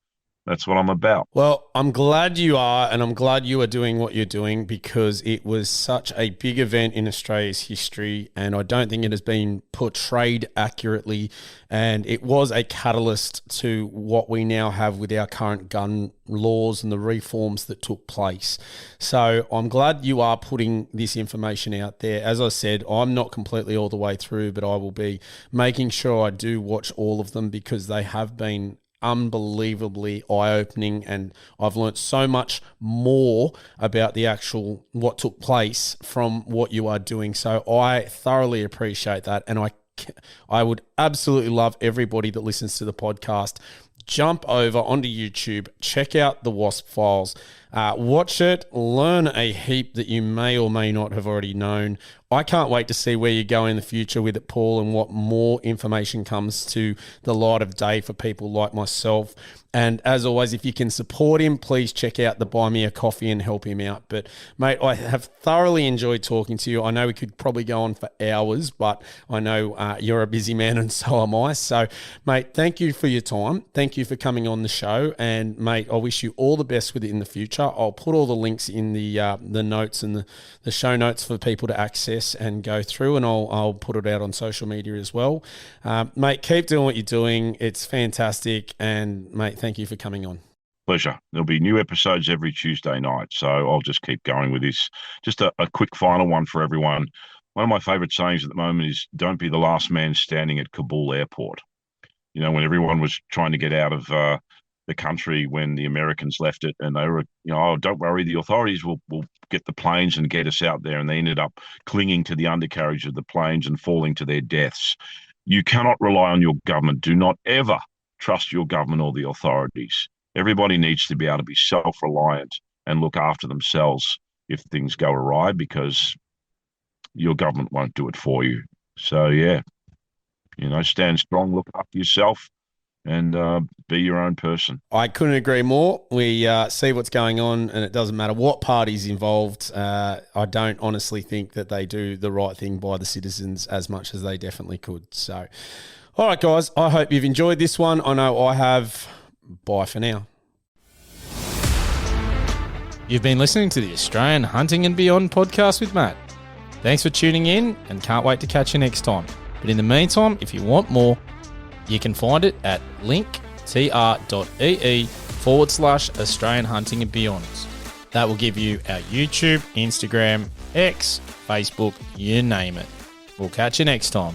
That's what I'm about. Well, I'm glad you are, and I'm glad you are doing what you're doing, because it was such a big event in Australia's history, and I don't think it has been portrayed accurately, and it was a catalyst to what we now have with our current gun laws and the reforms that took place. So I'm glad you are putting this information out there. As I said, I'm not completely all the way through, but I will be making sure I do watch all of them, because they have been unbelievably eye-opening, and I've learnt so much more about the actual what took place from what you are doing. So I thoroughly appreciate that, and I would absolutely love everybody that listens to the podcast, jump over onto YouTube, check out the WASP Files, watch it, learn a heap that you may or may not have already known. I can't wait to see where you go in the future with it, Paul, and what more information comes to the light of day for people like myself. And as always, if you can support him, please check out the Buy Me a Coffee and help him out. But, mate, I have thoroughly enjoyed talking to you. I know we could probably go on for hours, but I know you're a busy man, and so am I. So, mate, thank you for your time. Thank you for coming on the show. And, mate, I wish you all the best with it in the future. I'll put all the links in the notes and the show notes for people to access and go through, and I'll put it out on social media as well. Mate, keep doing what you're doing. It's fantastic. And, mate, thank you for coming on. Pleasure. There'll be new episodes every Tuesday night, so I'll just keep going with this. Just a quick final one for everyone. One of my favourite sayings at the moment is, don't be the last man standing at Kabul airport. When everyone was trying to get out of the country when the Americans left it, and they were, oh, don't worry, the authorities will get the planes and get us out there, and they ended up clinging to the undercarriage of the planes and falling to their deaths. You cannot rely on your government. Do not ever trust your government or the authorities. Everybody needs to be able to be self-reliant and look after themselves if things go awry, because your government won't do it for you. So, yeah, stand strong, look after yourself, and be your own person. I couldn't agree more. We see what's going on, and it doesn't matter what party's involved. I don't honestly think that they do the right thing by the citizens as much as they definitely could. So, all right, guys, I hope you've enjoyed this one. I know I have. Bye for now. You've been listening to the Australian Hunting and Beyond podcast with Matt. Thanks for tuning in, and can't wait to catch you next time. But in the meantime, if you want more, you can find it at linktr.ee/Australian Hunting and Beyond. That will give you our YouTube, Instagram, X, Facebook, you name it. We'll catch you next time.